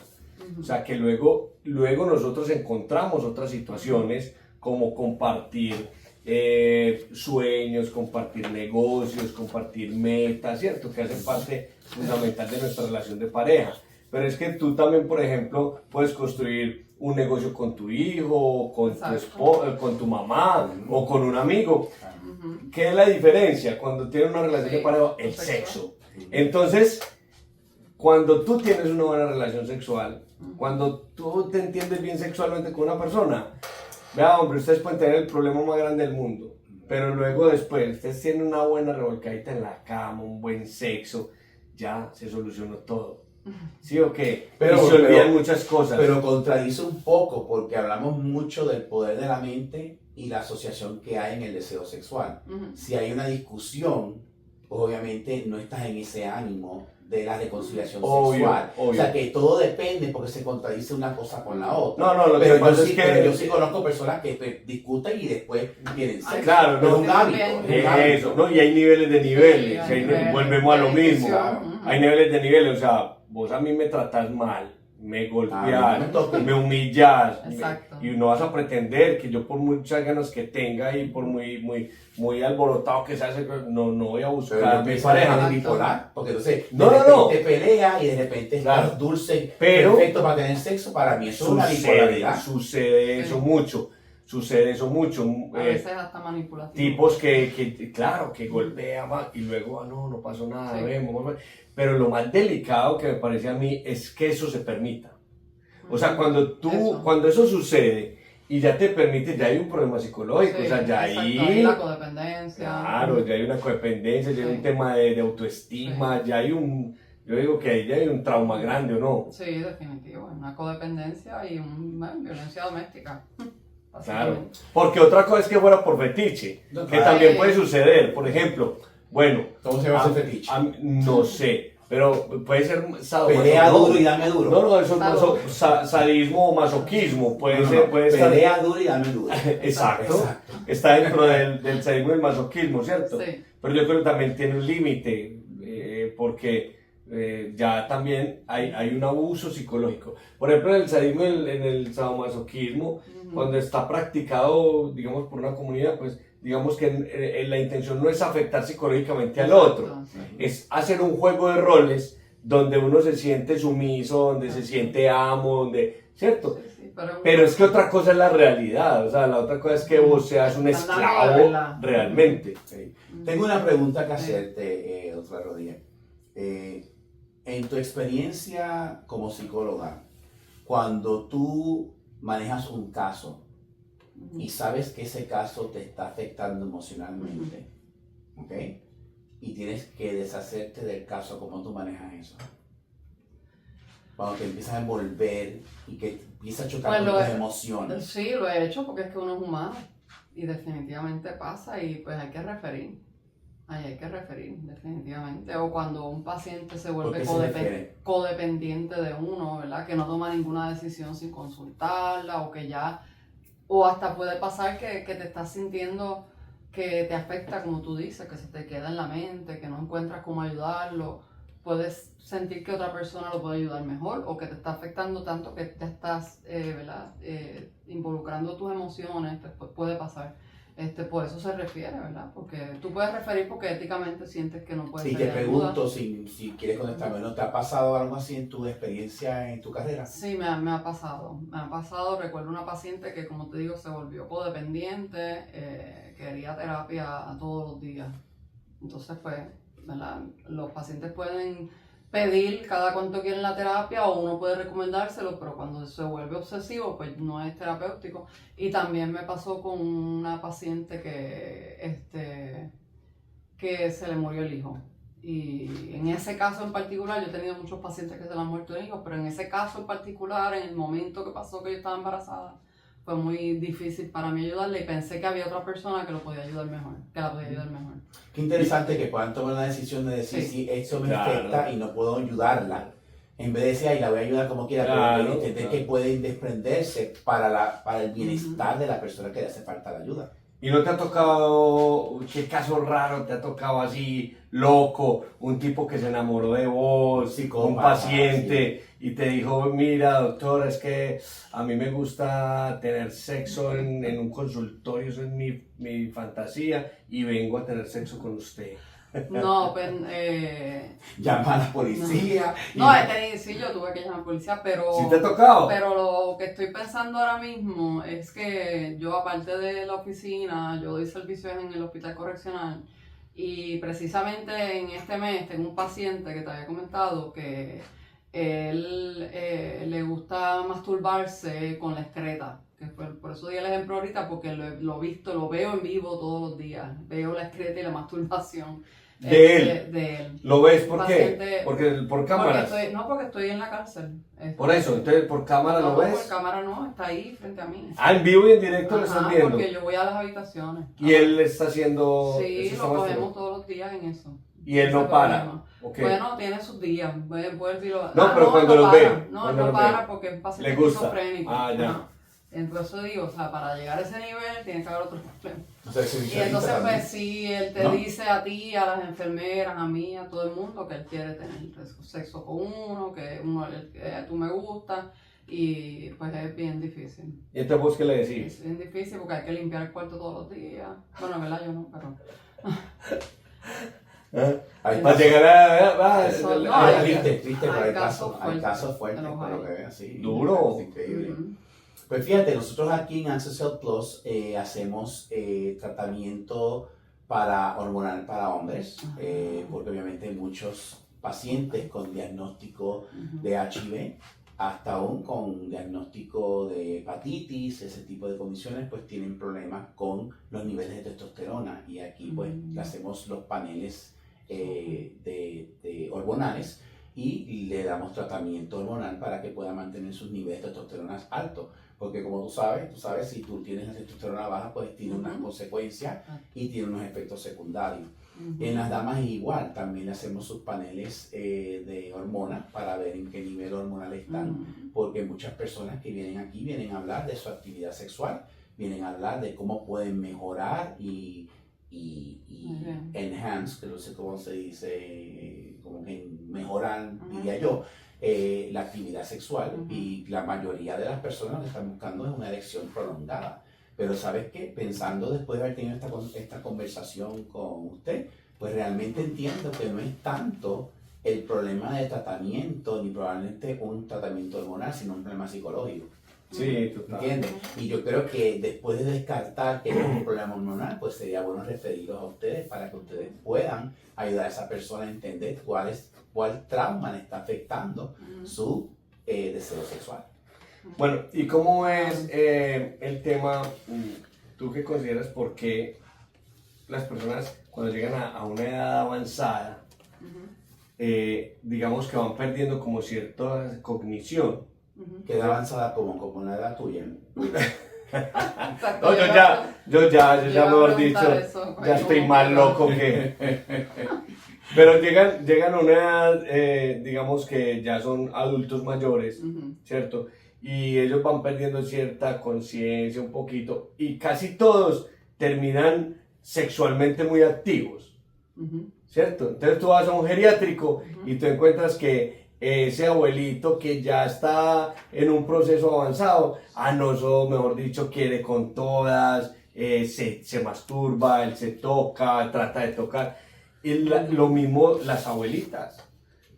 O sea que luego nosotros encontramos otras situaciones como compartir sueños, compartir negocios, compartir metas, ¿cierto? Que hacen parte fundamental de nuestra relación de pareja. Pero es que tú también, por ejemplo, puedes construir un negocio con tu hijo, con tu esposa, con tu mamá o con un amigo. ¿Qué es la diferencia cuando tienes una relación de pareja? El sexo. Entonces, cuando tú tienes una buena relación sexual, cuando tú te entiendes bien sexualmente con una persona, vea, hombre, ustedes pueden tener el problema más grande del mundo, pero luego después, ustedes tienen una buena revolcadita en la cama, un buen sexo, ya se solucionó todo. ¿Sí o qué? Pero y se olvidan muchas cosas. Pero contradice un poco porque hablamos mucho del poder de la mente y la asociación que hay en el deseo sexual. Si hay una discusión, pues obviamente no estás en ese ánimo de la reconciliación sexual. Obvio. O sea que todo depende porque se contradice una cosa con la otra. No, lo que pero pasa es que... Pero yo sí conozco personas que discuten y después tienen sexo. Claro, no, no, es un hábito. Es un hábito. Eso, ¿no? Y hay niveles de niveles. Sí, Volvemos a lo mismo. Claro. Hay niveles de niveles, o sea, vos a mí me tratás mal, me golpeas, me humillas, y no vas a pretender que yo por muchas ganas que tenga y por muy alborotado que se hace, no voy a buscar mi pareja. Bipolar, porque entonces No. te pelea y de repente estás dulce, perfecto para tener sexo. Para mí eso es una bipolaridad. Sucede eso mucho. A veces hasta manipulativo. Tipos que claro, que golpean y luego, no pasó nada, vemos. Pero lo más delicado que me parece a mí es que eso se permita. O sea, cuando eso sucede y ya te permite, ya hay un problema psicológico, o sea, ya hay la codependencia. Claro, ya hay una codependencia, ya hay un tema de autoestima, ya hay yo digo que ahí ya hay un trauma grande, ¿o no? Sí, definitivo, una codependencia y violencia doméstica. Claro, porque otra cosa es que fuera por fetiche, que también puede suceder, por ejemplo, bueno, ¿cómo se llama ese fetiche? No sé, pero puede ser pelea duro y dame duro. No, eso es sadismo o masoquismo, puede ser. Pelea duro y dame duro. Exacto. Está dentro del sadismo y el masoquismo, ¿cierto? Sí. Pero yo creo que también tiene un límite, porque ya también hay un abuso psicológico. Por ejemplo, en el sadismo y en el sadomasoquismo, cuando está practicado, digamos, por una comunidad, pues digamos que la intención no es afectar psicológicamente al otro, es hacer un juego de roles donde uno se siente sumiso, donde se siente amo, ¿cierto? Sí, pero es que otra cosa es la realidad, o sea, la otra cosa es que vos seas un esclavo realmente. Sí. Tengo una pregunta que hacerte, doctora Rodríguez. En tu experiencia como psicóloga, cuando tú manejas un caso y sabes que ese caso te está afectando emocionalmente, ¿ok? Y tienes que deshacerte del caso, ¿cómo tú manejas eso? Cuando te empiezas a envolver y que empiezas a chocar con tus emociones. Sí, lo he hecho porque es que uno es humano y definitivamente pasa y pues hay que referir. Ahí hay que referir, definitivamente. O cuando un paciente se ¿Por vuelve qué se refiere? codependiente de uno, ¿verdad? Que no toma ninguna decisión sin consultarla o que ya, o hasta puede pasar que te estás sintiendo que te afecta, como tú dices, que se te queda en la mente, que no encuentras cómo ayudarlo. Puedes sentir que otra persona lo puede ayudar mejor o que te está afectando tanto que te estás, ¿verdad? Involucrando tus emociones, puede pasar. Por eso se refiere, ¿verdad? Porque tú puedes referir porque éticamente sientes que no puedes Sí, ser te de ayuda. pregunto si quieres contestarme, ¿no te ha pasado algo así en tu experiencia en tu carrera? Sí, me ha pasado. Me ha pasado. Recuerdo una paciente que, como te digo, se volvió codependiente, quería terapia todos los días. Entonces, pues, ¿verdad? Los pacientes pueden pedir cada cuánto quieren la terapia o uno puede recomendárselo, pero cuando se vuelve obsesivo, pues no es terapéutico. Y también me pasó con una paciente que se le murió el hijo. Y en ese caso en particular, yo he tenido muchos pacientes que se le han muerto el hijo, pero en ese caso en particular, en el momento que pasó que yo estaba embarazada, fue muy difícil para mí ayudarle y pensé que había otra persona que lo podía ayudar mejor, que la podía ayudar mejor. Qué interesante que puedan tomar la decisión de decir, si esto me afecta y no puedo ayudarla. En vez de decir, ay, la voy a ayudar como quiera, pero entender que pueden desprenderse para el bienestar de la persona que le hace falta la ayuda. ¿Y no te ha tocado, qué caso raro te ha tocado así, loco, un tipo que se enamoró de vos, Psicópata, un paciente, y te dijo, mira doctor, es que a mí me gusta tener sexo en un consultorio, eso es mi fantasía, y vengo a tener sexo con usted? No, pues... Llama a la policía. No, sí, yo tuve que llamar a la policía, pero... ¿Sí te ha tocado? Pero lo que estoy pensando ahora mismo es que yo, aparte de la oficina, yo doy servicios en el hospital correccional y precisamente en este mes tengo un paciente que te había comentado que él le gusta masturbarse con la excreta. Que por eso di el ejemplo ahorita, porque lo veo en vivo todos los días. Veo la excreta y la masturbación. De él. ¿Lo ves por qué? Paciente- Porque por cámaras. Porque estoy en la cárcel. Por eso, entonces por cámara No, lo ves. por cámara no, está ahí frente a mí. Ah, en vivo y en directo lo Ajá, estás viendo. porque yo voy a las habitaciones. Y él está haciendo. Sí, está lo masturbando. cogemos todos los días en eso. Y él Ese no para. problema. Ok. Bueno, tiene sus días. Vuelve y lo... No, pero cuando él los no ve, para. No, él cuando no los para ve. porque es un paciente Le gusta. esquizofrénico. Ah, ya. Ajá. Entonces digo, o sea, para llegar a ese nivel tiene que haber otros problemas. O sea, ese Y bicho entonces, también. pues sí, él te ¿No? dice a ti, a las enfermeras, a mí, a todo el mundo que él quiere tener sexo con uno, que tú me gusta, y pues es bien difícil. ¿Y entonces vos qué le decís? Es bien difícil porque hay que limpiar el cuarto todos los días. Bueno, en verdad yo no, pero... Hay Para casos- llegar a. Eso, no, Ay, hay- triste, pero hay hay casos casos fuertes, fuertes, los por lo hay. que veo, sí. Duro. Es increíble. Ujú. Pues fíjate, nosotros aquí en Access Health Plus hacemos tratamiento hormonal para hombres, porque obviamente muchos pacientes con diagnóstico Ujú. de HIV, hasta aún con diagnóstico de hepatitis, ese tipo de condiciones, pues tienen problemas con los niveles de testosterona. Y aquí pues le hacemos los paneles de hormonales y le damos tratamiento hormonal para que pueda mantener sus niveles de testosterona altos. Porque como tú sabes, si tú tienes la testosterona baja, pues tiene unas consecuencias y tiene unos efectos secundarios. Ujú. En las damas igual, también le hacemos sus paneles de hormonas para ver en qué nivel hormonal están, Ujú. porque muchas personas que vienen aquí vienen a hablar de su actividad sexual, vienen a hablar de cómo pueden mejorar y Muy bien. enhance, que no sé cómo se dice, como que mejorar, Ujú. diría yo, la actividad sexual. Ujú. Y la mayoría de las personas lo que están buscando es una erección prolongada. Pero ¿sabes qué? Pensando después de haber tenido esta conversación con usted, pues realmente entiendo que no es tanto el problema de tratamiento, ni probablemente un tratamiento hormonal, sino un problema psicológico. Sí, total. ¿Entiendes? Y yo creo que después de descartar que es un problema hormonal, pues sería bueno referirlos a ustedes para que ustedes puedan ayudar a esa persona a entender cuál trauma le está afectando su deseo sexual. Bueno, ¿y cómo es el tema, tú qué consideras por qué las personas cuando llegan a una edad avanzada, digamos que van perdiendo como cierta cognición? Ujú. Queda avanzada como la edad tuya. Exacto, No, yo ya, iba a mejor preguntar dicho, eso, ya estoy más loco que... Pero llegan a una edad, digamos que ya son adultos mayores, Ujú. ¿cierto? Y ellos van perdiendo cierta conciencia un poquito y casi todos terminan sexualmente muy activos, Ujú. ¿cierto? Entonces tú vas a un geriátrico Ujú. y tú encuentras que ese abuelito que ya está en un proceso avanzado, no, eso mejor dicho, quiere con todas, se masturba, él se toca, trata de tocar. Y lo mismo las abuelitas,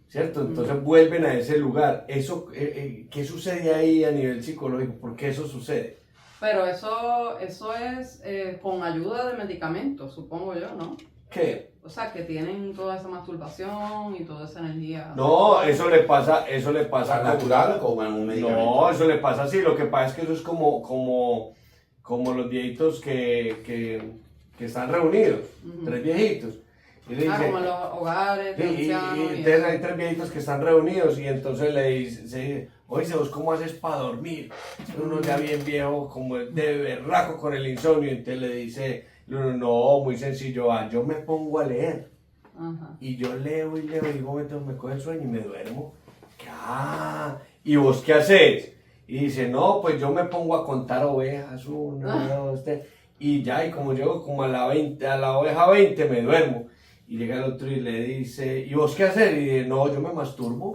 ¿cierto? Entonces vuelven a ese lugar. Eso, ¿qué sucede ahí a nivel psicológico? ¿Por qué eso sucede? Pero eso es con ayuda de medicamentos, supongo yo, ¿no? ¿Qué? O sea, que tienen toda esa masturbación y toda esa energía. No, eso le pasa ¿Natural o con algún medicamento? No, eso le pasa así. Lo que pasa es que eso es como los viejitos que están reunidos, Ujú. 3 viejitos. Y le dice, Como en los hogares de sí, ancianos. y entonces hay 3 viejitos que están reunidos y entonces le dice, oye, ¿vos cómo haces para dormir? Uno ya bien viejo, como de berraco con el insomnio, y entonces le dice, no, muy sencillo, yo me pongo a leer. Ajá. Y yo leo y un momento me coge el sueño y me duermo. ¿Y vos qué haces? Y dice, no, pues yo me pongo a contar ovejas, 1, 2, 3. Y ya, y como llego como a la oveja 20 me duermo. Y llega el otro y le dice, ¿y vos qué haces? Y dice, no, yo me masturbo.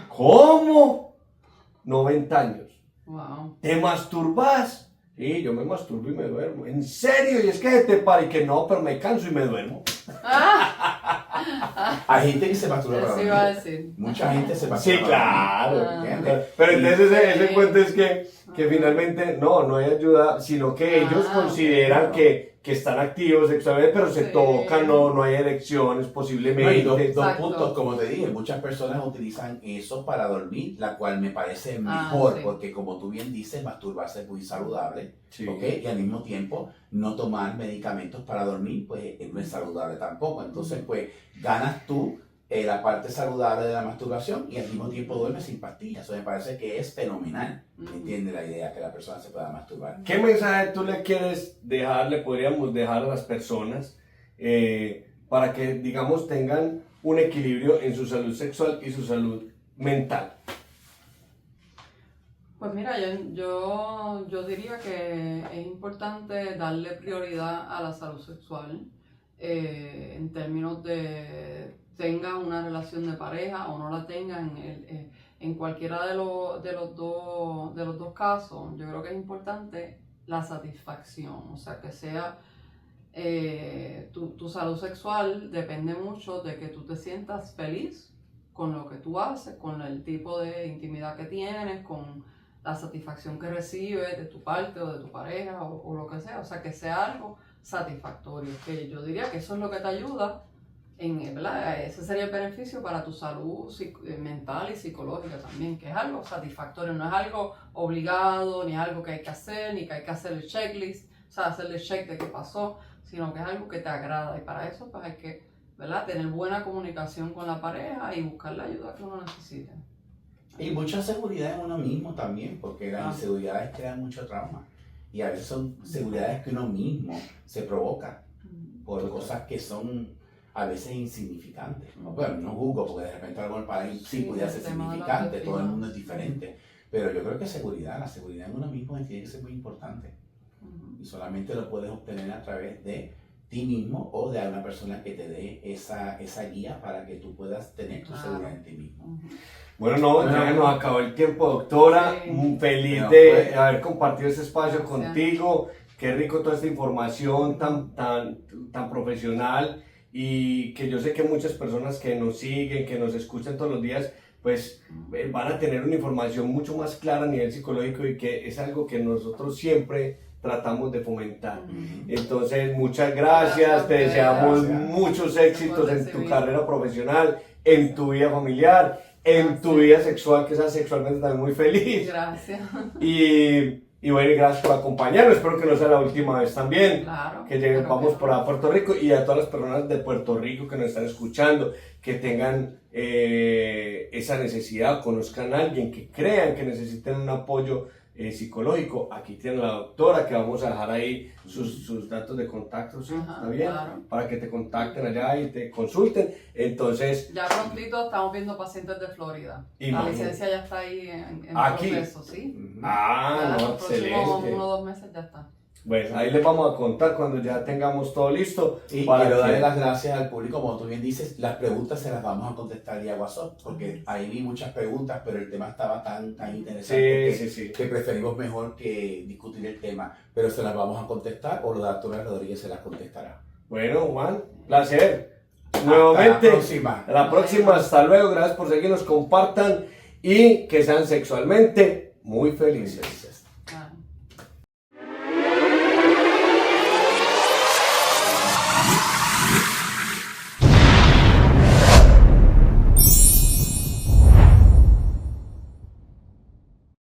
¿Cómo? 90 años. Wow. ¿Te masturbas? Sí, yo me masturbo y me duermo. ¿En serio? Y es que te para y que no, pero me canso y me duermo. Hay gente que se masturba para Eso iba a dormir. decir. Mucha gente se masturba Sí, para dormir. claro. ¿Entiendes? Pero entonces Sí. ese cuento es que finalmente no hay ayuda, sino que ellos consideran claro. que están activos sexualmente, pero se Sí. tocan, no hay erecciones No, y posiblemente. dos Exacto. puntos, como te dije, muchas personas utilizan eso para dormir, la cual me parece Ah, mejor, sí. porque como tú bien dices, masturbarse es muy saludable, Sí. ¿ok? Y al mismo tiempo, no tomar medicamentos para dormir, pues no es saludable tampoco. Entonces, pues, ganas tú la parte saludable de la masturbación y al mismo tiempo duermes sin pastillas. Eso me parece que es fenomenal. Ujú. ¿Entiende la idea que la persona se pueda masturbar? ¿Qué mensaje tú le quieres dejar, le podríamos dejar a las personas para que, digamos, tengan un equilibrio en su salud sexual y su salud mental? Pues mira, yo diría que es importante darle prioridad a la salud sexual en términos de tenga una relación de pareja o no la tenga en cualquiera de los dos casos. Yo creo que es importante la satisfacción, o sea, que sea tu salud sexual depende mucho de que tú te sientas feliz con lo que tú haces, con el tipo de intimidad que tienes, con la satisfacción que recibes de tu parte o de tu pareja o lo que sea, o sea, que sea algo satisfactorio, que yo diría que eso es lo que te ayuda, ¿verdad? Ese sería el beneficio para tu salud mental y psicológica también, que es algo satisfactorio, no es algo obligado, ni algo que hay que hacer, ni que hay que hacer el checklist, o sea, hacerle check de qué pasó, sino que es algo que te agrada y para eso pues hay que, ¿verdad?, tener buena comunicación con la pareja y buscar la ayuda que uno necesite. Y mucha seguridad en uno mismo también, porque las inseguridades crean mucho trauma. Y a veces son seguridades que uno mismo se provoca por cosas que son a veces insignificantes. Bueno, no juzgo, porque de repente algo para mí sí pudiera ser significante, todo el mundo es diferente. Pero yo creo que la seguridad en uno mismo tiene que ser muy importante. Y solamente lo puedes obtener a través de ti mismo o de una persona que te dé esa guía para que tú puedas tener tu seguridad en ti mismo. Bueno, ya nos acabó el tiempo, doctora. Sí. Feliz de haber compartido este espacio contigo. Qué rico toda esta información tan profesional y que yo sé que muchas personas que nos siguen, que nos escuchan todos los días, pues van a tener una información mucho más clara a nivel psicológico y que es algo que nosotros siempre tratamos de fomentar. Entonces, muchas gracias, te deseamos muchos éxitos en tu carrera profesional, en tu vida familiar, en tu vida sexual, que seas sexualmente también muy feliz. Gracias. Y Y bueno, y gracias por acompañarnos. Espero que no sea la última vez también. Claro. Que vamos por a Puerto Rico y a todas las personas de Puerto Rico que nos están escuchando, que tengan esa necesidad, conozcan a alguien, que crean que necesiten un apoyo psicológico. Aquí tiene la doctora, que vamos a dejar ahí sus datos de contacto, ¿sí? Ajá, ¿Está bien? claro. Para que te contacten allá y te consulten. Entonces, Ya prontito estamos viendo pacientes de Florida. La Imagínate. licencia ya está ahí en Aquí. proceso, ¿sí? ah, Ya no, los próximos excelente. 1 o 2 meses ya está. Pues ahí les vamos a contar cuando ya tengamos todo listo. Y para quiero que- darle las gracias al público, como tú bien dices, las preguntas se las vamos a contestar vía WhatsApp, porque ahí vi muchas preguntas, pero el tema estaba tan interesante Sí. que preferimos mejor que discutir el tema, pero se las vamos a contestar o la doctora Rodríguez se las contestará. Bueno, Juan, placer. Nuevamente, Hasta la próxima. a la próxima, hasta luego, gracias por seguirnos, compartan y que sean sexualmente muy felices. Felices.